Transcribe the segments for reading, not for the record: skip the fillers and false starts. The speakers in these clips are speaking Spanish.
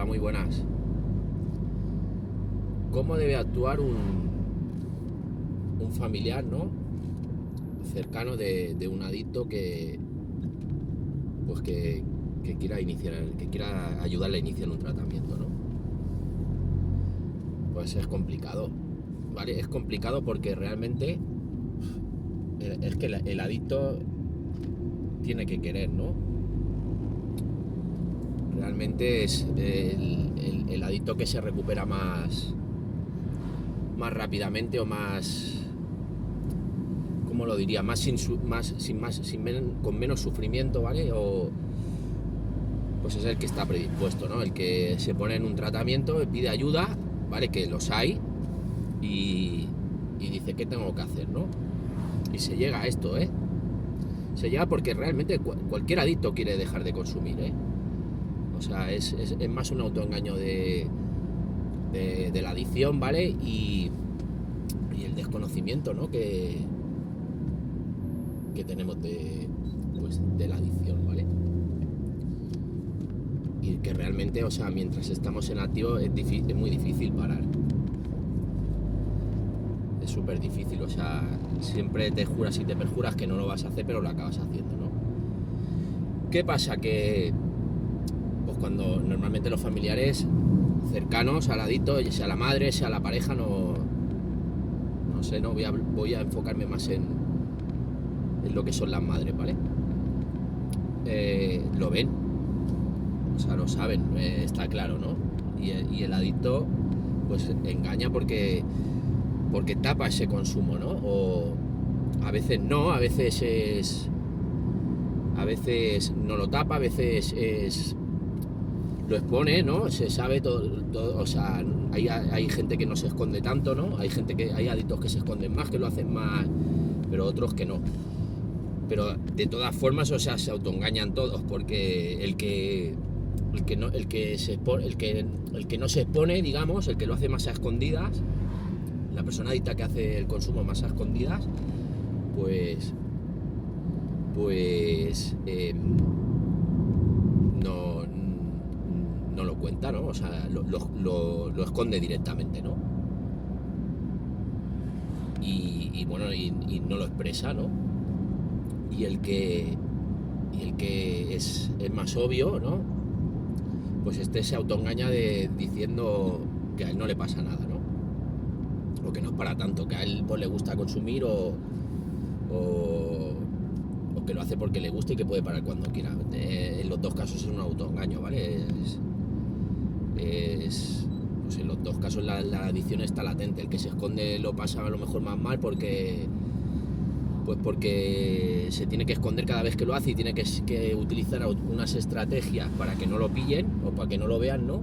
Hola, muy buenas. ¿Cómo debe actuar un familiar, ¿no? Cercano de un adicto pues que quiera ayudarle a iniciar un tratamiento, ¿no? Pues es complicado, ¿vale? Es complicado porque realmente es que el adicto tiene que querer, ¿no? Realmente es el adicto que se recupera más rápidamente o más, ¿cómo lo diría? Con menos sufrimiento, ¿vale? Pues es el que está predispuesto, ¿no? El que se pone en un tratamiento, pide ayuda, ¿vale? Que los hay y dice, ¿qué tengo que hacer, no? Y se llega a esto, ¿eh? Se llega porque realmente cualquier adicto quiere dejar de consumir, ¿eh? O sea, es más un autoengaño de la adicción, ¿vale? Y el desconocimiento, ¿no? que tenemos de la adicción, ¿vale? Y que realmente, o sea, mientras estamos en activo es muy difícil parar. Es súper difícil, o sea, siempre te juras y te perjuras que no lo vas a hacer, pero lo acabas haciendo, ¿no? ¿Qué pasa? Que pues cuando normalmente los familiares cercanos al adicto, sea la madre, sea la pareja, no sé, no voy a enfocarme más en lo que son las madres, ¿vale? Lo ven, o sea, lo saben, está claro, ¿no? Y el adicto pues engaña porque tapa ese consumo, ¿no? O a veces no, a veces no lo tapa, a veces lo expone, ¿no? Se sabe todo, o sea, hay gente que no se esconde tanto, ¿no? Hay adictos que se esconden más, que lo hacen más, pero otros que no. Pero de todas formas, o sea, se autoengañan todos, porque el que no se expone, digamos, el que lo hace más a escondidas, la persona adicta que hace el consumo más a escondidas, pues no lo cuenta, ¿no? O sea, lo esconde directamente, ¿no? Y bueno, y no lo expresa, ¿no? Y el que es más obvio, ¿no? Pues se autoengaña diciendo que a él no le pasa nada, ¿no? O que no es para tanto, que a él pues le gusta consumir o que lo hace porque le gusta y que puede parar cuando quiera. En los dos casos es un autoengaño, ¿vale? Pues en los dos casos la adicción está latente. El que se esconde lo pasa a lo mejor más mal porque se tiene que esconder cada vez que lo hace y tiene que utilizar unas estrategias para que no lo pillen o para que no lo vean, ¿no?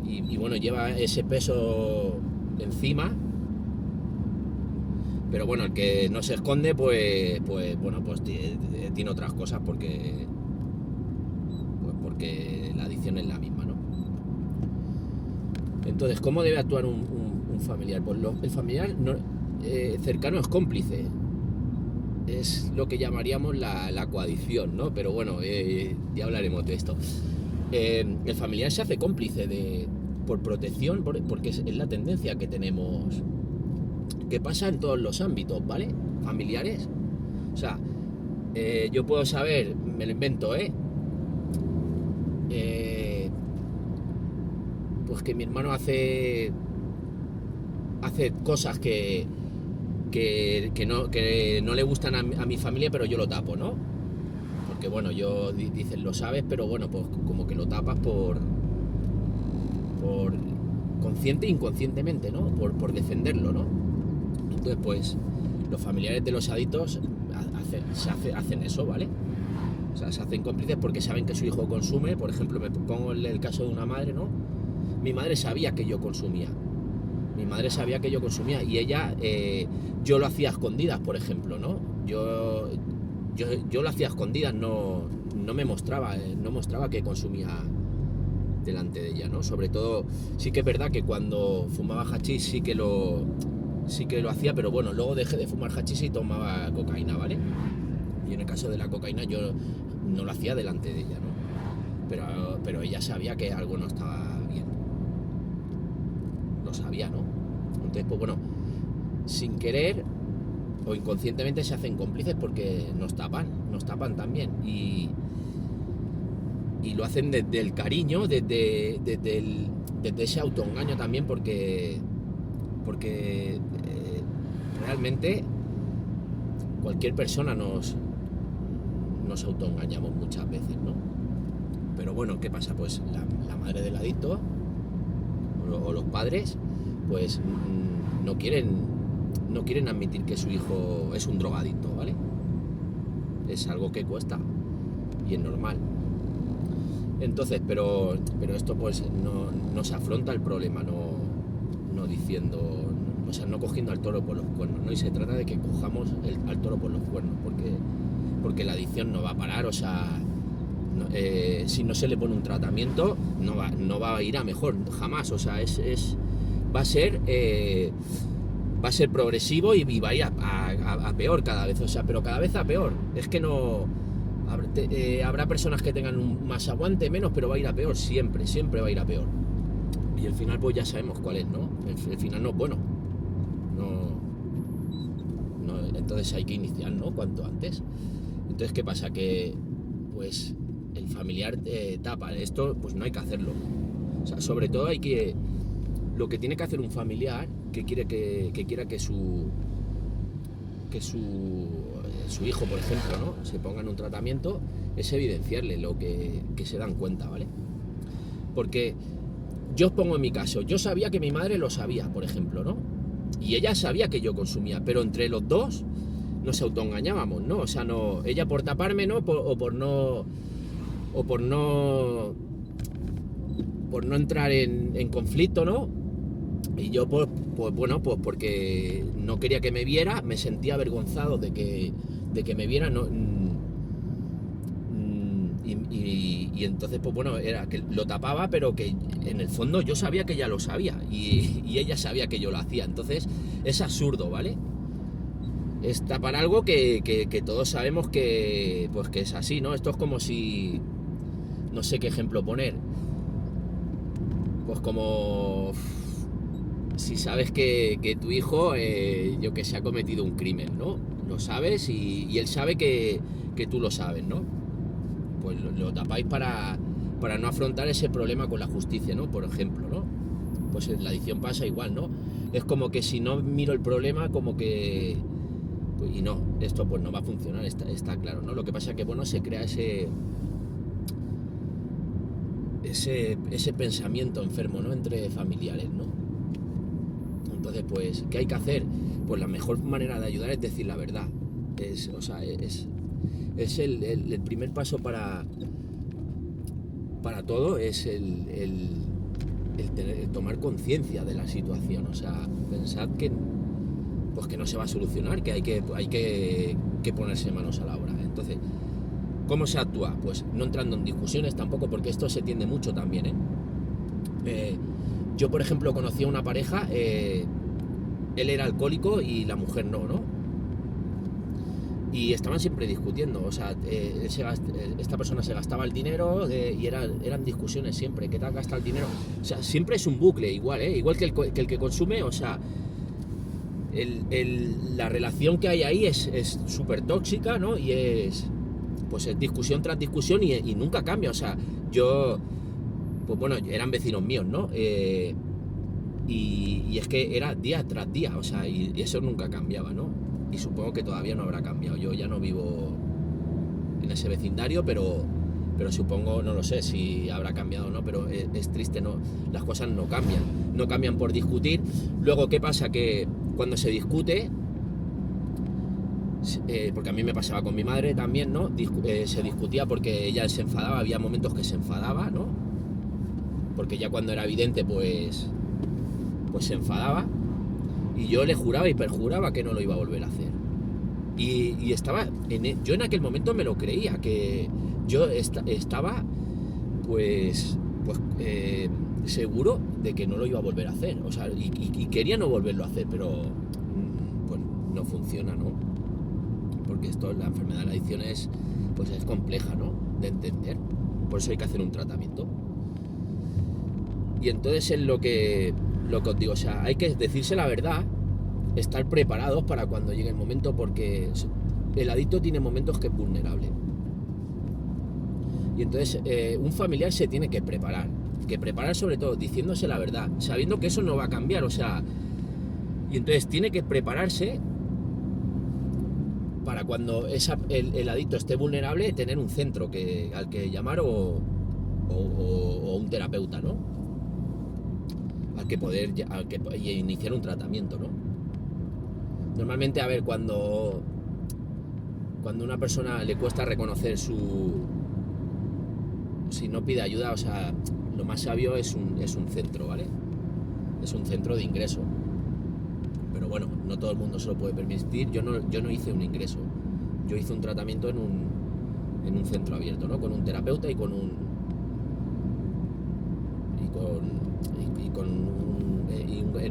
Y bueno, lleva ese peso encima. Pero bueno, el que no se esconde, pues tiene otras cosas porque la adicción es la misma, ¿no? Entonces, ¿cómo debe actuar un familiar? Pues el familiar cercano es cómplice. Es lo que llamaríamos la coadicción, ¿no? Pero bueno, ya hablaremos de esto. El familiar se hace cómplice por protección, porque es la tendencia que tenemos, que pasa en todos los ámbitos, ¿vale? Familiares. O sea, yo puedo saber, me lo invento, pues que mi hermano hace cosas que no le gustan a mi familia, pero yo lo tapo, ¿no? Porque bueno, dicen lo sabes, pero bueno, pues como que lo tapas por consciente e inconscientemente, ¿no? Por defenderlo, ¿no? Entonces, pues los familiares de los adictos hacen eso, ¿vale? O sea, se hacen cómplices porque saben que su hijo consume. Por ejemplo, me pongo el caso de una madre, ¿no? Mi madre sabía que yo consumía. Y ella, yo lo hacía a escondidas, por ejemplo, ¿no? Yo lo hacía a escondidas, no me mostraba, no mostraba que consumía delante de ella, ¿no? Sobre todo, sí que es verdad que cuando fumaba hachís sí que lo hacía, pero bueno, luego dejé de fumar hachís y tomaba cocaína, ¿vale? Y en el caso de la cocaína yo no lo hacía delante de ella, ¿no? Pero pero ella sabía que algo no estaba bien. Lo sabía, ¿no? Entonces, pues bueno, sin querer o inconscientemente se hacen cómplices porque nos tapan también. Y lo hacen desde el cariño, desde ese autoengaño también, porque realmente cualquier persona nos autoengañamos muchas veces, ¿no? Pero bueno, ¿qué pasa? Pues la madre del adicto o los padres pues no quieren admitir que su hijo es un drogadicto, ¿vale? Es algo que cuesta y es normal. Entonces, pero esto pues no se afronta el problema, no diciendo, o sea, no cogiendo al toro por los cuernos, ¿no? Y se trata de que cojamos al toro por los cuernos, porque la adicción no va a parar, o sea, si no se le pone un tratamiento, no va a ir a mejor, jamás, o sea, va a ser progresivo y va a ir a peor cada vez, o sea, pero cada vez a peor. Es que no... habrá personas que tengan más aguante, menos, pero va a ir a peor, siempre va a ir a peor. Y el final pues ya sabemos cuál es, ¿no? El final no es bueno. Entonces hay que iniciar, ¿no? Cuanto antes. Entonces, ¿qué pasa? Que pues el familiar tapa. Esto pues no hay que hacerlo. O sea, sobre todo lo que tiene que hacer un familiar que quiera que su hijo, por ejemplo, ¿no? Se ponga en un tratamiento, es evidenciarle lo que se dan cuenta, ¿vale? Porque yo os pongo en mi caso, yo sabía que mi madre lo sabía, por ejemplo, ¿no? Y ella sabía que yo consumía, pero entre los dos nos autoengañábamos, ¿no? O sea, no, ella por taparme, ¿no? Por no entrar en conflicto, ¿no? Y yo pues porque no quería que me viera, me sentía avergonzado de que me viera, no, y entonces pues bueno, era que lo tapaba, pero que en el fondo yo sabía que ella lo sabía y ella sabía que yo lo hacía. Entonces es absurdo, ¿vale? Es tapar algo que todos sabemos que es así, ¿no? Esto es como si, no sé qué ejemplo poner, pues como si sabes que tu hijo, yo que sé, ha cometido un crimen, ¿no? Lo sabes y él sabe que tú lo sabes, ¿no? Pues lo tapáis para no afrontar ese problema con la justicia, ¿no? Por ejemplo, ¿no? Pues en la adicción pasa igual, ¿no? Es como que si no miro el problema, como que... y no, esto pues no va a funcionar, está claro, ¿no? Lo que pasa es que, bueno, se crea ese pensamiento enfermo, ¿no? Entre familiares, ¿no? Entonces, pues, ¿qué hay que hacer? Pues la mejor manera de ayudar es decir la verdad. Es el primer paso para todo, es el tomar conciencia de la situación. O sea, pensad que no se va a solucionar, que hay que ponerse manos a la obra. Entonces, ¿cómo se actúa? Pues no entrando en discusiones tampoco, porque esto se tiende mucho también, yo, por ejemplo, conocí a una pareja, él era alcohólico y la mujer no, y estaban siempre discutiendo, o sea, esta persona se gastaba el dinero y eran discusiones siempre, ¿qué tal gasta el dinero? O sea, siempre es un bucle igual, igual que el que consume, o sea, la relación que hay ahí es súper tóxica, ¿no? Y es discusión tras discusión y nunca cambia, o sea, yo, pues bueno, eran vecinos míos, ¿no? Y es que era día tras día, o sea, y eso nunca cambiaba, ¿no? Y supongo que todavía no habrá cambiado. Yo ya no vivo en ese vecindario, pero supongo, no lo sé si habrá cambiado o no, pero es triste, ¿no? Las cosas no cambian por discutir. Luego, ¿qué pasa? Que cuando se discute, porque a mí me pasaba con mi madre también, ¿no? Se discutía porque ella se enfadaba, había momentos que se enfadaba, ¿no? Porque ya cuando era evidente, pues se enfadaba, y yo le juraba y perjuraba que no lo iba a volver a hacer. Y estaba, yo en aquel momento me lo creía, que yo estaba seguro de que no lo iba a volver a hacer, o sea, y quería no volverlo a hacer, pero pues no funciona, ¿no? Porque la enfermedad de la adicción es compleja, ¿no? De entender. por eso hay que hacer un tratamiento. Y entonces es lo que os digo, o sea, hay que decirse la verdad, estar preparados para cuando llegue el momento, porque el adicto tiene momentos que es vulnerable. Y entonces un familiar se tiene que preparar sobre todo diciéndose la verdad, sabiendo que eso no va a cambiar, o sea, y entonces tiene que prepararse para cuando el adicto esté vulnerable, tener un centro al que llamar o un terapeuta, ¿no? Al que iniciar un tratamiento, ¿no? Normalmente, a ver, cuando una persona le cuesta reconocer si no pide ayuda, o sea, lo más sabio es un centro, ¿vale? Es un centro de ingreso. Pero bueno, no todo el mundo se lo puede permitir. Yo no hice un ingreso. Yo hice un tratamiento en un centro abierto, ¿no? Con un terapeuta en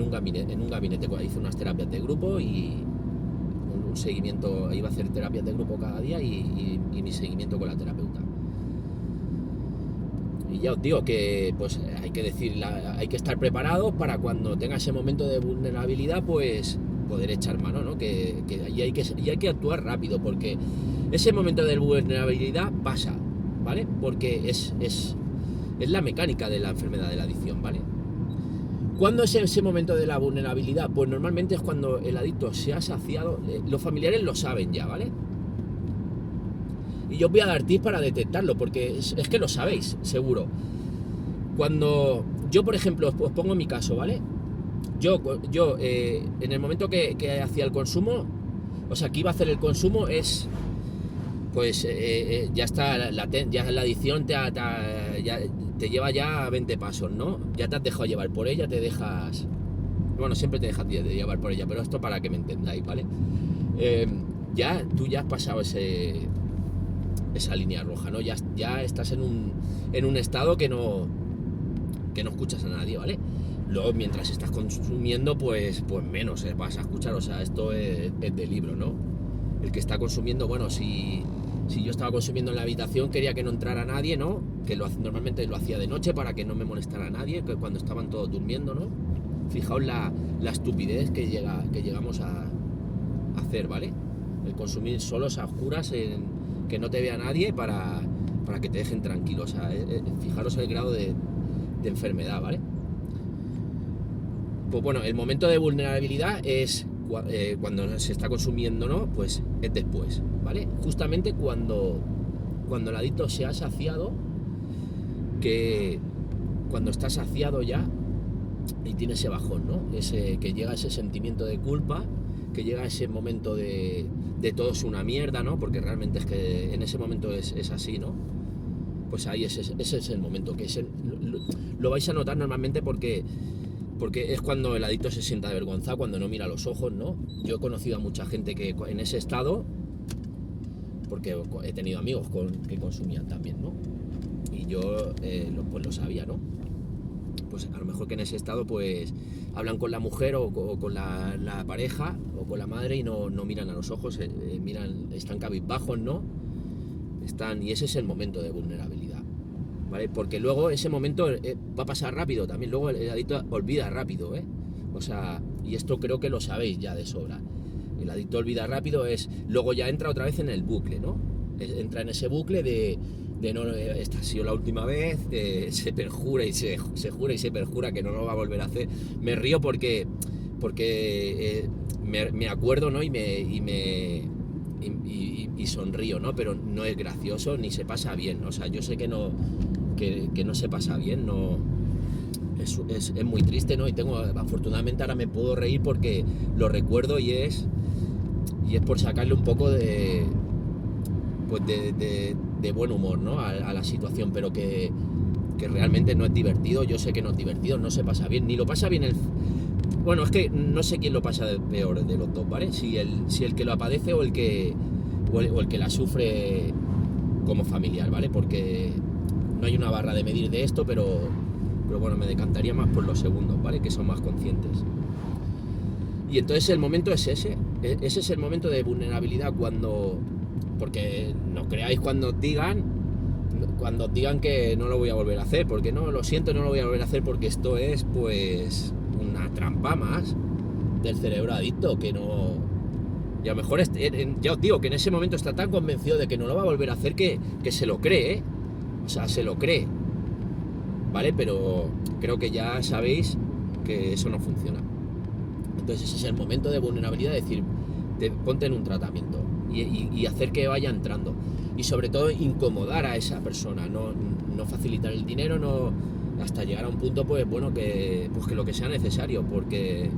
un gabinete. Hice unas terapias de grupo y un seguimiento. Iba a hacer terapias de grupo cada día y mi seguimiento con la terapeuta. Y ya os digo que pues hay que estar preparados para cuando tenga ese momento de vulnerabilidad, pues poder echar mano, ¿no? Y hay que actuar rápido, porque ese momento de vulnerabilidad pasa, ¿vale? Porque es la mecánica de la enfermedad de la adicción, ¿vale? ¿Cuándo es ese momento de la vulnerabilidad? Pues normalmente es cuando el adicto se ha saciado. Los familiares lo saben ya, ¿vale? Y yo os voy a dar tips para detectarlo, porque es que lo sabéis, seguro. Cuando yo, por ejemplo, os pongo mi caso, ¿vale? Yo en el momento que hacía el consumo, o sea, que iba a hacer el consumo, pues ya está, ya la adicción te lleva ya 20 pasos, ¿no? Ya te has dejado llevar por ella, bueno, siempre te dejas llevar por ella, pero esto para que me entendáis, ¿vale? Tú ya has pasado esa línea roja, ¿no? Ya estás en un estado que no escuchas a nadie, ¿vale? Luego, mientras estás consumiendo, pues menos vas a escuchar, o sea, esto es de libro, ¿no? El que está consumiendo, bueno, si yo estaba consumiendo en la habitación, quería que no entrara nadie, ¿no? Que normalmente lo hacía de noche para que no me molestara nadie, que cuando estaban todos durmiendo, ¿no? Fijaos la estupidez que llegamos a hacer, ¿vale? El consumir solos a oscuras, que no te vea nadie para que te dejen tranquilo, o sea, fijaros el grado de enfermedad, ¿vale? Pues bueno, el momento de vulnerabilidad es cuando se está consumiendo, ¿no? Pues es después, ¿vale? Justamente cuando el adicto se ha saciado, que cuando está saciado ya y tiene ese bajón, ¿no? Que llega ese sentimiento de culpa, que llega ese momento de todo es una mierda, ¿no? Porque realmente es que en ese momento es así, ¿no? Pues ahí ese es el momento, que lo vais a notar normalmente porque es cuando el adicto se sienta avergonzado, cuando no mira a los ojos, ¿no? Yo he conocido a mucha gente que en ese estado, porque he tenido amigos que consumían también, ¿no? Y yo pues lo sabía, ¿no? Pues a lo mejor que en ese estado pues hablan con la mujer o con la pareja o con la madre y no miran a los ojos, están cabizbajos, ¿no? Y ese es el momento de vulnerabilidad, ¿vale? Porque luego ese momento va a pasar rápido también, luego el adicto olvida rápido, ¿eh? O sea, y esto creo que lo sabéis ya de sobra. El adicto olvida rápido, luego ya entra otra vez en el bucle, ¿no? Entra en ese bucle de no, esta ha sido la última vez, se perjura y se jura y se perjura que no lo va a volver a hacer. Me río porque me acuerdo, ¿no? Y sonrío, ¿no? Pero no es gracioso ni se pasa bien, o sea, yo sé que no se pasa bien, no es muy triste, ¿no? Y afortunadamente ahora me puedo reír porque lo recuerdo y es por sacarle un poco de buen humor, ¿no? a la situación, pero que realmente no es divertido. Yo sé que no es divertido, no se pasa bien, ni lo pasa bien bueno, es que no sé quién lo pasa peor de los dos, ¿vale? Si el que lo padece o el que la sufre como familiar, ¿vale? Porque no hay una barra de medir de esto, pero bueno, me decantaría más por los segundos, ¿vale? Que son más conscientes. Y entonces el momento es ese es el momento de vulnerabilidad, porque no creáis cuando os digan, cuando digan que no lo voy a volver a hacer, porque no, lo siento, no lo voy a volver a hacer porque esto es pues una trampa más del cerebro adicto que no... Y a lo mejor, ya os digo, que en ese momento está tan convencido de que no lo va a volver a hacer que se lo cree, ¿eh? O sea, se lo cree, ¿vale? Pero creo que ya sabéis que eso no funciona. Entonces ese es el momento de vulnerabilidad, de decir, ponte en un tratamiento y hacer que vaya entrando. Y sobre todo incomodar a esa persona, no facilitar el dinero, no, hasta llegar a un punto, pues bueno, que lo que sea necesario, porque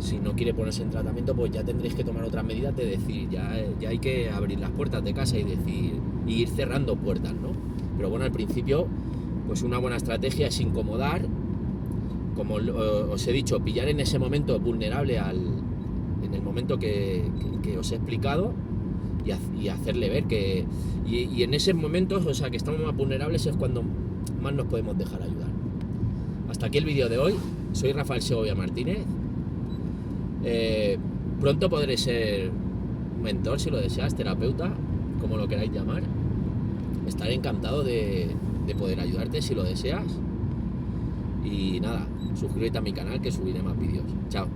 si no quiere ponerse en tratamiento, pues ya tendréis que tomar otras medidas de decir, ya hay que abrir las puertas de casa y decir, y ir cerrando puertas, ¿no? Pero bueno, al principio, pues una buena estrategia es incomodar, como os he dicho, pillar en ese momento vulnerable en el momento que os he explicado, y hacerle ver que... Y en esos momentos, o sea, que estamos más vulnerables, es cuando más nos podemos dejar ayudar. Hasta aquí el vídeo de hoy. Soy Rafael Segovia Martínez. Pronto podré ser mentor, si lo deseas, terapeuta, como lo queráis llamar. Estaré encantado de poder ayudarte si lo deseas. Y nada, suscríbete a mi canal que subiré más vídeos. Chao.